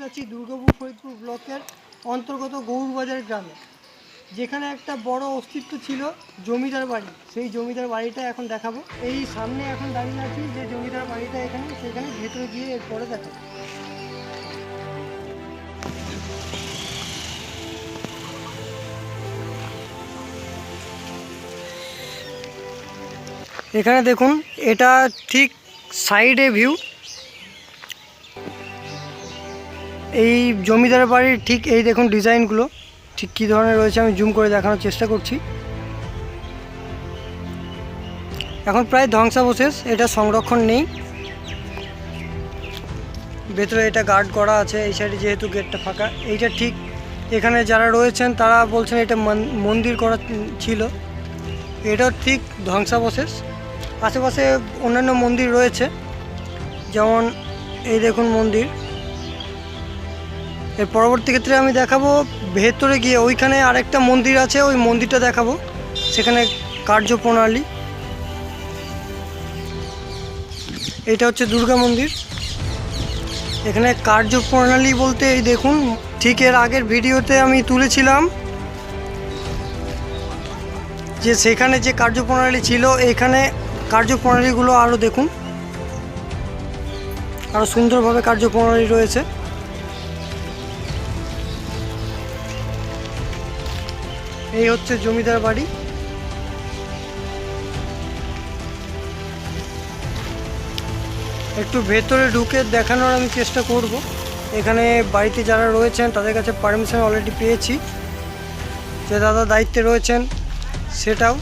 আছি দুর্গাপুর ফরিদপুর ব্লকের অন্তর্গত গৌরবাজার গ্রামে, যেখানে একটা বড় অস্তিত্ব ছিল জমিদার বাড়ি। সেই জমিদার বাড়িটা এখন দেখাবো। এই সামনে এখন দাঁড়িয়ে আছি যে জমিদার বাড়িটা এখানে, সেখানে ভেতরে গিয়ে এরপরে দেখাবো। এখানে দেখুন, এটা ঠিক সাইডে ভিউ। এই জমিদার বাড়ির ঠিক এই দেখুন ডিজাইনগুলো ঠিক কী ধরনের রয়েছে, আমি জুম করে দেখানোর চেষ্টা করছি। এখন প্রায় ধ্বংসাবশেষ, এটা সংরক্ষণ নেই। ভেতরে এটা গার্ড করা আছে, এই সাইডে যেহেতু গেটটা ফাঁকা। এইটা ঠিক এখানে যারা রয়েছেন তারা বলছেন এটা মন্দির করা ছিল। এটাও ঠিক ধ্বংসাবশেষ। আশেপাশে অন্যান্য মন্দির রয়েছে, যেমন এই দেখুন মন্দির। এর পরবর্তী ক্ষেত্রে আমি দেখাবো ভেতরে গিয়ে, ওইখানে আরেকটা মন্দির আছে, ওই মন্দিরটা দেখাবো, সেখানে কার্যপ্রণালী। এটা হচ্ছে দুর্গা মন্দির। এখানে কার্যপ্রণালী বলতে এই দেখুন, ঠিক এর আগের ভিডিওতে আমি তুলেছিলাম যে সেখানে যে কার্যপ্রণালী ছিল, এখানে কার্যপ্রণালীগুলো আরও দেখুন, আরও সুন্দরভাবে কার্যপ্রণালী রয়েছে। এই হচ্ছে জমিদার বাড়ি। একটু ভেতরে ঢুকে দেখানোর আমি চেষ্টা করব। এখানে বাড়িতে যারা রয়েছেন তাদের কাছে পারমিশন অলরেডি পেয়েছি, যে দাদা দায়িত্বে রয়েছেন সেটাও।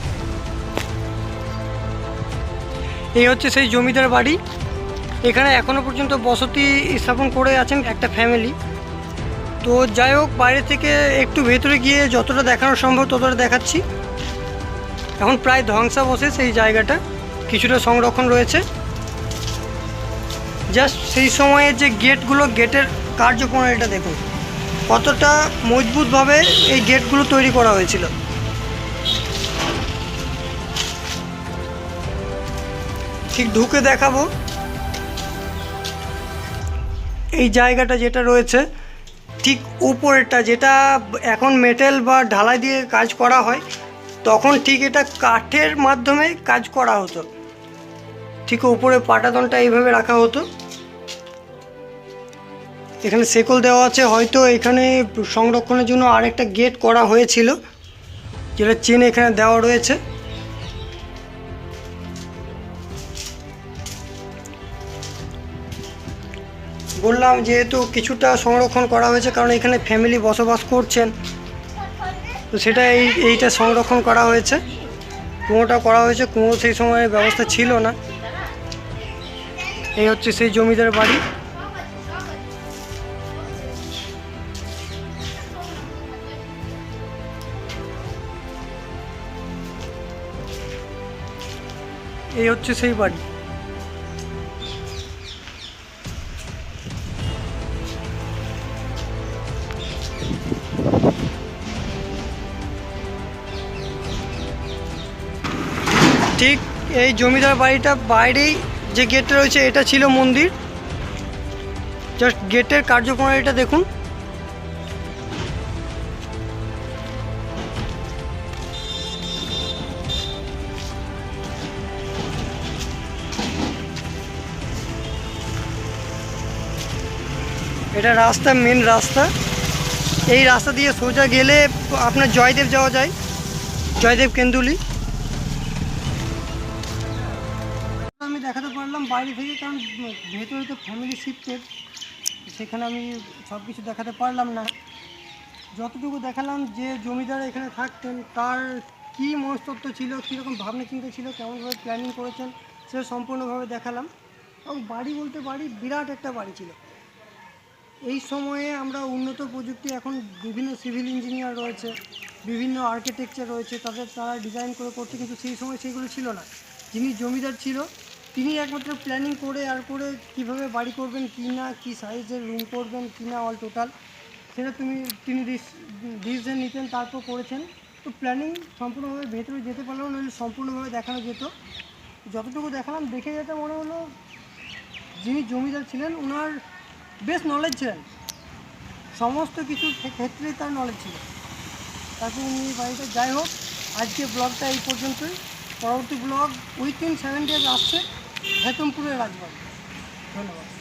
এই হচ্ছে সেই জমিদার বাড়ি। এখানে এখনও পর্যন্ত বসতি স্থাপন করে আছেন একটা ফ্যামিলি। তো যাই হোক, বাইরে থেকে একটু ভেতরে গিয়ে যতটা দেখানো সম্ভব ততটা দেখাচ্ছি। এখন প্রায় ধ্বংসাবশেষ এই জায়গাটা, কিছুটা সংরক্ষণ রয়েছে। জাস্ট সেই সময়ের যে গেটগুলো, গেটের কার্যপ্রণালীটা দেখুন, কতটা মজবুতভাবে এই গেটগুলো তৈরি করা হয়েছিল। ঠিক ঢুকে দেখাবো এই জায়গাটা যেটা রয়েছে, ঠিক উপরেরটা, যেটা এখন মেটেল বা ঢালাই দিয়ে কাজ করা হয়, তখন ঠিক এটা কাঠের মাধ্যমে কাজ করা হতো। ঠিক উপরে পাটাতনটা এইভাবে রাখা হতো। এখানে শেকল দেওয়া আছে, হয়তো এখানে সংরক্ষণের জন্য আরেকটা গেট করা হয়েছিল, যেটা চেন এখানে দেওয়া রয়েছে। বললাম যেহেতু কিছুটা সংরক্ষণ করা হয়েছে, কারণ এখানে ফ্যামিলি বসবাস করছেন, তো সেটা এইটা সংরক্ষণ করা হয়েছে। কুয়োটা করা হয়েছে, কুয়ো সেই সময় ব্যবস্থা ছিল না। এই হচ্ছে সেই জমিদার বাড়ি। এই হচ্ছে সেই বাড়ি। ঠিক এই জমিদার বাড়িটা বাইরেই যে গেটটা রয়েছে, এটা ছিল মন্দির। জাস্ট গেটের কার্যপ্রণালীটা দেখুন। এটা রাস্তা, মেন রাস্তা। এই রাস্তা দিয়ে সোজা গেলে আপনার জয়দেব যাওয়া যায়, জয়দেব কেন্দুলি। আমি দেখাতে পারলাম বাইরে থেকে, কারণ ভেতরে তো ফ্যামিলি শিফটেড, সেখানে আমি সব কিছু দেখাতে পারলাম না। যতটুকু দেখালাম যে জমিদার এখানে থাকতেন, তার কী মনস্তত্ত্ব ছিল, কীরকম ভাবনা চিন্তা ছিল, কেমনভাবে প্ল্যানিং করেছেন, সেটা সম্পূর্ণভাবে দেখালাম। এবং বাড়ি বলতে বাড়ি, বিরাট একটা বাড়ি ছিল। এই সময়ে আমরা উন্নত প্রযুক্তি, এখন বিভিন্ন সিভিল ইঞ্জিনিয়ার রয়েছে, বিভিন্ন আর্কিটেকচার রয়েছে, তারা ডিজাইন করে করছে, কিন্তু সেই সময় সেগুলো ছিল না। যিনি জমিদার ছিল, তিনি একমাত্র প্ল্যানিং করে করে কীভাবে বাড়ি করবেন, কী না, কী সাইজের রুম করবেন, কী না, অল টোটাল সেটা তিনি ডিসিশন নিতেন, তারপর করেছেন। তো প্ল্যানিং সম্পূর্ণভাবে ভেতরে যেতে পারলেও নইলে সম্পূর্ণভাবে দেখানো যেত। যতটুকু দেখালাম, দেখে যেতে মনে হলো যিনি জমিদার ছিলেন ওনার বেশ নলেজ ছিলেন। সমস্ত কিছুর ক্ষেত্রে তার নলেজ ছিল। তারপর উনি বাড়িতে, যাই হোক আজকে ব্লগটা এই পর্যন্তই। পরবর্তী ব্লগ উইথিন 7 days আসছে হেতমপুরের রাজবাড়ি। ধন্যবাদ।